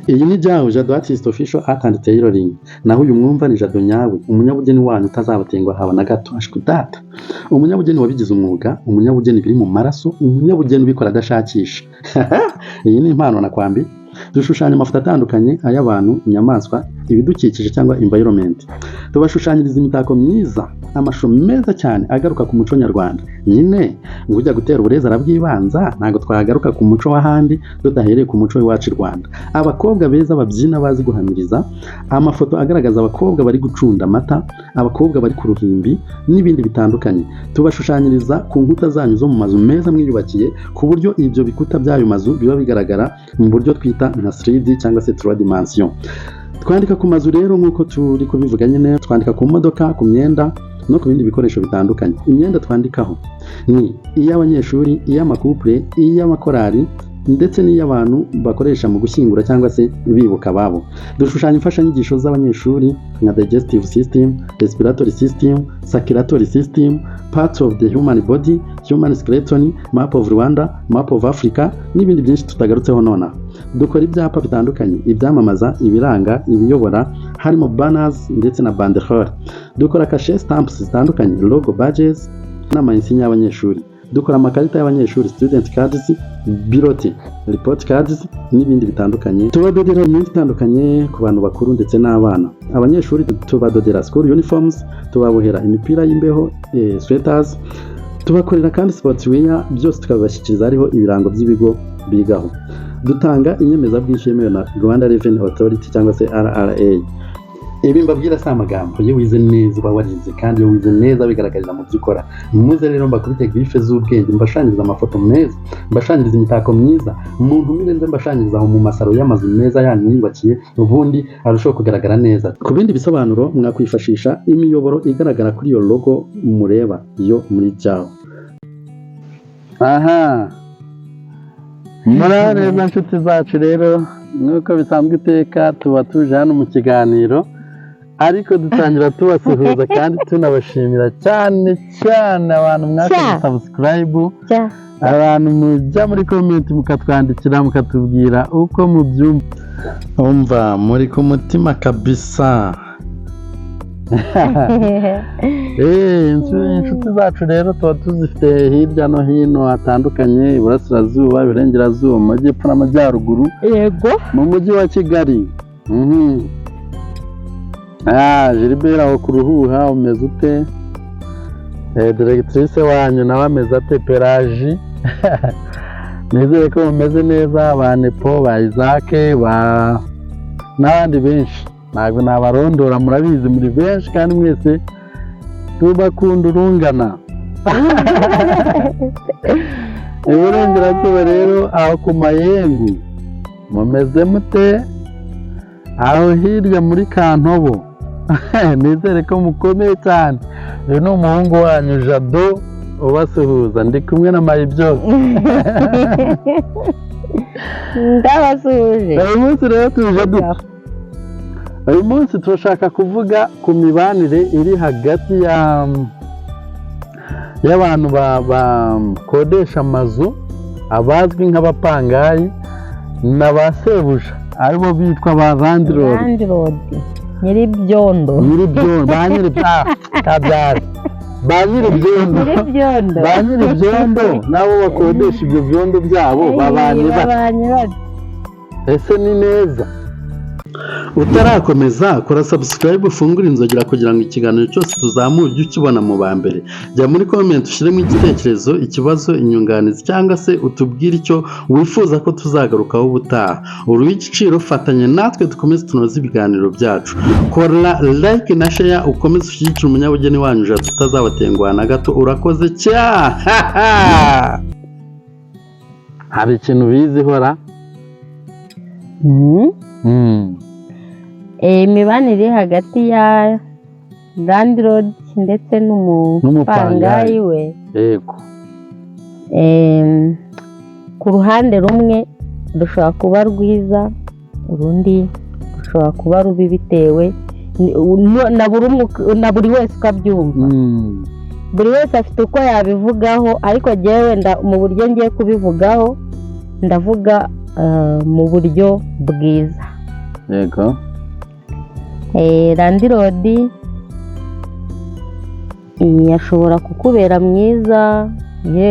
Iyi ni Jado Artist Official Art and Tailoring. Naho uyu mwumva ni Jado nyawe, umunyabugeni wanyu utazabatengwa haba na gato ashikudata. Umunyabugeni wabigize umwuga, umunyabugeni biri mu maraso, umunyabugeni ubikora adashakisha. Iyi ni impano nakwambi. Dushushanya amafoto atandukanye ay'abantu, inyamaswa, ibidukikije cyangwa environment. Tubashushanyiriza imitako myiza, amashusho meza cyane agaruka ku muco nyarwanda. Nyine ngo ujya gutera uburezi arabwibanza, ntago twagaruka ku muco w'ahandi tudahereye ku muco w'iwacu Rwanda. Abakobwa beza babyina bazi guhamiriza, amafoto agaragaza abakobwa bari gucunda amata, abakobwa bari ku ruhimbi n'ibindi bitandukanye. Tubashushanyiriza ku nkuta zanyu zo mu mazu meza mwiyubakiye, ku buryo ibyo bikuta by'ayo mazu biba bigaragara mu buryo twita nka 3D cyangwa se 3 dimension. Twandika ku mazu rero nk'uko turi kubivuga nyine, twandika ku modoka, ku myenda no ku bindi bikoresho bitandukanye. Imyenda twandikaho ni iy'abanyeshuri, iy'amakupure, iy'amakorari ndetse n'iy'abantu bakoresha mu gushyingura cyangwa se bibuka babo. Dushushanya imfashanyigisho z'abanyeshuri nka digestive system, respiratory system, circulatory system, parts of the human body, human skeleton, map of Rwanda, map of Africa n'ibindi byinshi tutagarutseho nona. Dukora ibyapa bitandukanye, ibyamamaza, ibiranga, ibiyobora, harimo banners ndetse na banderole. Dukora cachet stamps zitandukanye, logo badges n'amayinsinya y'abanyeshuri. Dukora amakarita y'abanyeshuri, student cards, biroti, report cards n'ibindi bitandukanye. Tubadodera imyenda itandukanye ku bantu bakuru ndetse n'abana. Abanyeshuri tubadodera school uniforms, tubabohera imipira y'imbeho, sweaters, tubakorera kandi sportswear, byose tukabashyikiriza hariho ibirango by'ibigo bigaho. Dutanga inyemezabwishyu yemewe na Rwanda Revenue Authority cyangwa se RRA. Ibi mbabwira si amagambo, iyo wize neza uba warize, kandi iyo wize neza bigaragarira mu byo ukora. Muze rero mbakubite grife z'ubwenge, mbashanyiriza amafoto meza, mbashanyiriza imitako myiza, umuntu mirenze mbashanyiriza aho mu masaro y'amazu meza yanyu mwiyubakiye, ubundi arushaho kugaragara neza. Ku bindi bisobanuro mwakwifashisha imiyoboro igaragara kuri iyo logo mureba yo muri Jado. Aha, murareba inshuti zacu rero, nk'uko bisanzwe iteka tuba tuje hano mu kiganiro, ariko dutangira tubasuhuza kandi tunabashimira cyane cyane abantu mwakoze subscribe, abantu mujya muri comment mukatwandikira mukatubwira uko mubyumva. Umva muri ku mutima kabisa. Inshuti zacu rero tuba tuzifite hirya no hino hatandukanye, iburasirazuba, iburengerazuba, mu majyepfo n'amajyaruguru, yego mu mujyi wa Kigali. Gilbert aho ku Ruhuha umeze ute? Directrice wanyu nawe ameze ate? Pelagie. Nizere ko mumeze neza, ba Nepo, ba Isaac, n'abandi benshi. Ntabwo nabarondora, murabizi muri benshi kandi mwese tubakunda urungana. Iburengerazuba rero aho ku Mayengu mumeze mute? Aho hirya muri Kantobo nizere ko mukomeye cyane. Uyu ni umuhungu wanyu Jado ubasuhuza, ndi kumwe na Nyir'Ibyondo. Ndabasuhuje. Uyu munsi rero tuje dute? Uyu munsi turashaka kuvuga ku mibanire iri hagati y'abantu bakodesha amazu, abazwi nk'abapangayi, na ba sebuja aribo bitwa ba Landlord. Nyir'Ibyondo. Ba Nyir'Ibyondo nabo bakodesha ibyo byondo byabo babanye. Ese ni neza? Utarakomeza kora subscribe, ufungure inzogera kugira ngo ikiganiro cyose tuzamure ujye ukibona mu ba mbere. Jya muri comment ushyiremo igitekerezo, ikibazo, inyunganizi cyangwa se utubwire icyo wifuza ko tuzagarukaho ubutaha. Uri igiciro, fatanye natwe dukomeze tunoze ibiganiro byacu. Kora like na share, ukomeze ushyigikire umunyabugeni wanyu Jado tutazabatenguha na gato. Urakoze cyane. Hari ikintu bizi hora? Imibanire hagati ya Landlord ndetse n'umupangayi we. Yego. Ku ruhande rumwe rushobora kuba rwiza, urundi rushobora kuba rubi bitewe na buri wese ukabyumva. Buri wese afite uko yabivugaho, ariko jyewe mu buryo ngiye kubivugaho ndavuga mu buryo bwiza. yego. Landlord ashobora kukubera mwiza,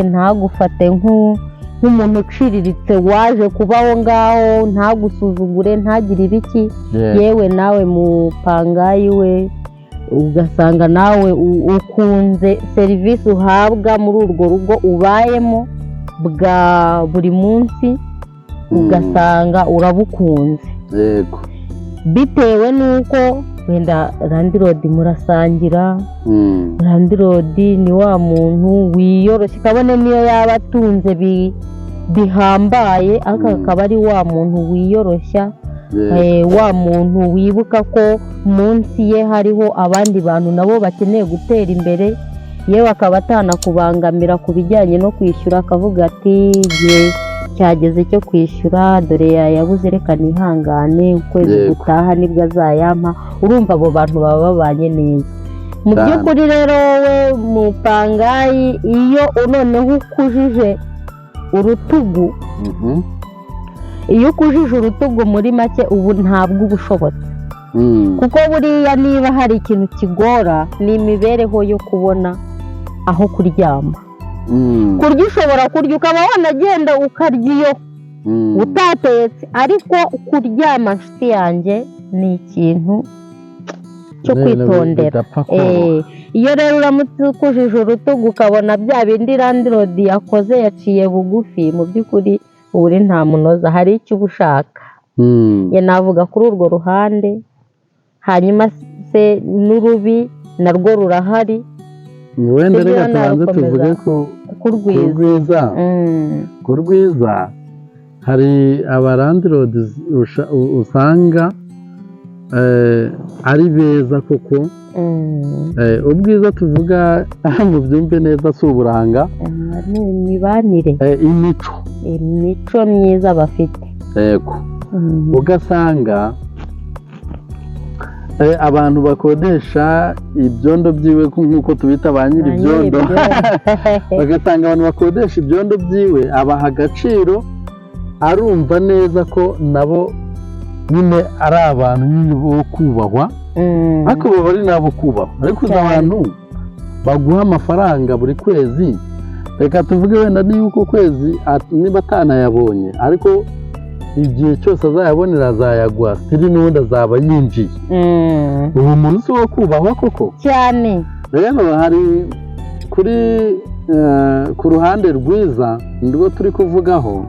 ntagufate nk'umuntu uciriritse waje kuba aho ngaho, ntagusuzugure, ntagire ibiki. Yewe nawe mupangayi we ugasanga nawe ukunze serivisi uhabwa muri urwo rugo ubayemo bwa buri munsi, ugasanga urabukunze. Yego. Bitewe n'uko wenda Landlord murasangira, Landlord ni wa muntu wiyoroshye, kabone niyo yaba atunze bihambaye, akaba ari wa muntu wiyoroshya, wa muntu wibuka ko munsi ye hariho abandi bantu nabo bakeneye gutera imbere, yewe akaba atanakubangamira ku bijyanye no kwishyura, akavuga ati igihe cyageze cyo kwishyura, dore yayabuze, reka nihangane, ukwezi gutaha nibwo azayampa. Urumva abo bantu baba babanye neza. Mu by'ukuri rero wowe mupangayi, iyo noneho ukujije urutugu, iyo ukujije urutugu muri make ubu ntabwo uba ushobotse, kuko buriya niba hari ikintu kigora ni imibereho yo kubona aho kuryama. Kurya ushobora kurya ukaba wanagenda ukarya iyo utatetse, ariko kuryama nshuti yanjye ni ikintu cyo kwitondera. Iyo rero uramutse ukujije urutugu ukabona bya bindi Landlord yakoze yaciye bugufi, mu by'ukuri uri nta munoza, hari icyo uba ushaka. Navuga kuri urwo ruhande. Hanyuma se n'urubi narwo rurahari. Wenda reka tubanze tuvuge ku rwiza. Hari Landlord usanga ari beza koko. Ubwiza tuvuga mu byumve neza si uburanga, ni imibanire, imico myiza bafite. Yego. Ugasanga abantu bakodesha ibyondo byiwe nk'uko tubita ba Nyir'Ibyondo, bagasanga abantu bakodesha ibyondo byiwe abaha agaciro, arumva neza ko nabo nyine ari abantu nyine bo kubahwa, ariko baba ari nabo kubahwa. Ariko uzi abantu baguha amafaranga buri kwezi, reka tuvuge wenda yuko kwezi niba atanayabonye, ariko igihe cyose azayabonera azayaguha, siri n'ubundi azaba yinjiye. Ubu muntu si wo kubahwa koko cyane. Rero hari ku ruhande rwiza nirwo turi kuvugaho,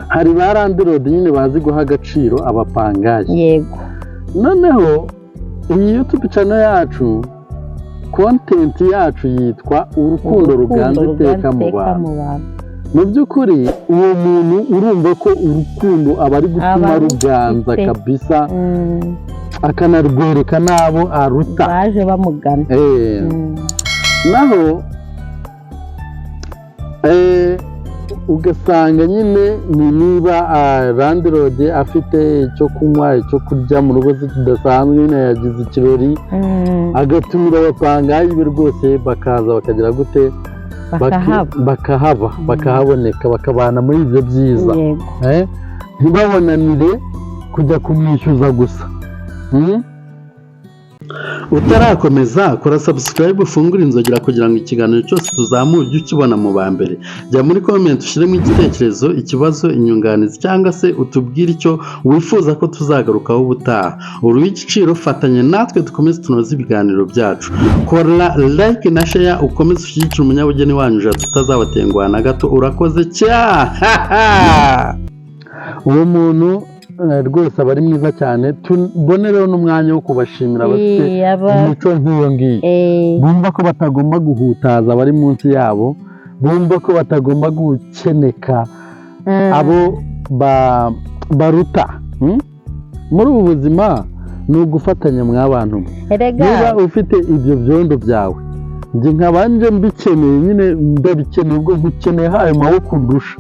hari ba Landlord nyine bazi guha agaciro abapangayi. Yego. Noneho iyi YouTube channel yacu, content yacu yitwa urukundo ruganza iteka mu bantu. Mu by'ukuri uwo muntu urumva ko urukundo aba ari gutuma ruganza kabisa, akanarwereka n'abo aruta baje bamugana. Naho ugasanga nyine niba Landlord afite icyo kunywa icyo kurya mu rugo kidasanzwe, nyine yagize ikirori, agatumira abapangayi be rwose bakaza bakagira gute, bakahaboneka, bakabana muri ibyo byiza. Ntibabonanire kujya kumwishyuza gusa. Utarakomeza kora subscribe, ufungure inzogera kugira ngo ikiganiro cyose tuzamure ujye ukibona mu ba mbere. Jya muri comment ushyiremo igitekerezo, ikibazo, inyunganizi, cyangwa se utubwire icyo wifuza ko tuzagarukaho ubutaha. Uruha igiciro, fatanye natwe dukomeze tunoze ibiganiro byacu. Kora like na share, ukomeze ushyigikire umunyabugeni wanyu tutazabatenguha na gato. Urakoze cyane. Uwo muntu rwose aba ari mwiza cyane. Tubonereho n'umwanya wo kubashimira abafite imico nk'iyo ngiyo, bumva ko batagomba guhutaza abari munsi yabo, bumva ko batagomba gukeneka abo baruta. Muri ubu buzima ni ugufatanya mw'abantu. Niba ufite ibyo byondo byawe, njye nkabanje mbikeneye, nyine ndabikeneye, ubwo nkukeneye hayo maboko ndusha,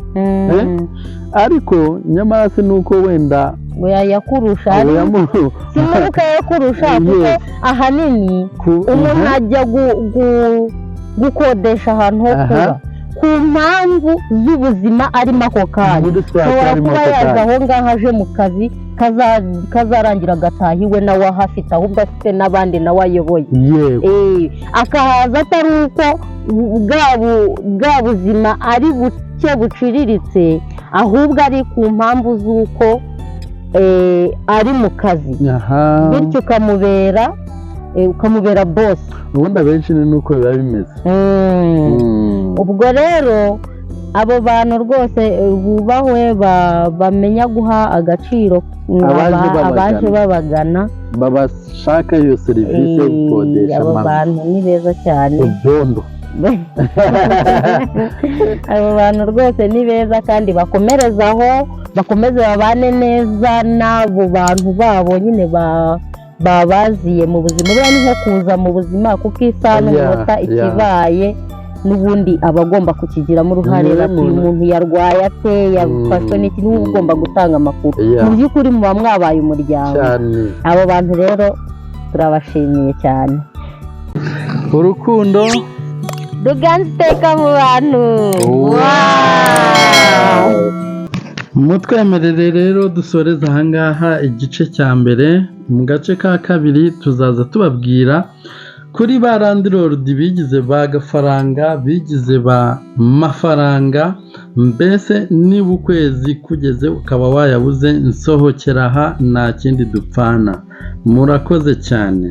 ariko nyamara si nuko wenda yakurusha, si nuko yakurusha, kuko ahanini umuntu ajya gukodesha ahantu ho kuba, ku mpamvu z'ubuzima arimo ako kanya. Ashobora kuba yaza aho ngaho aje mu kazi kazarangira agataha iwe nawe ahafite, ahubwo afite n'abandi nawe ayoboye. Akahaza atari uko bwa buzima ari buke buciriritse, ahubwo ari ku mpamvu z'uko ari mu kazi, bityo ukamubera boss. Ubundi abenshi ni nuko biba bimeze. Ubwo rero abo bantu rwose bubahwe bamenya guha agaciro abaje babagana, babashaka iyo serivisi yo gukodesha. Abo bantu ni beza cyane. Abo bantu rwose ni beza kandi bakomeze babane neza n'abo bantu babo nyine babaziye mu buzima. Buriya ni nko kuza mu buzima, kuko isaha n'umunota ikibaye n'ubundi aba agomba kukigiramo uruhare. Bati umuntu yarwaye ate, yafashwe n'iki, niwe ugomba gutanga amakuru. Mu by'ukuri muba mwabaye umuryango. Abo bantu rero turabashimiye cyane. Urukundo ruganze iteka mu bantu. Mutwemerere rero dusoreza ahangaha igice cya mbere. Mu gace ka kabiri tuzaza tubabwira kuri ba Landlord bigize ba gafaranga, bigize ba mafaranga. Mbese niba ukwezi kugeze ukaba wayabuze, nsohokera aha nta kindi dupfana. Murakoze cyane.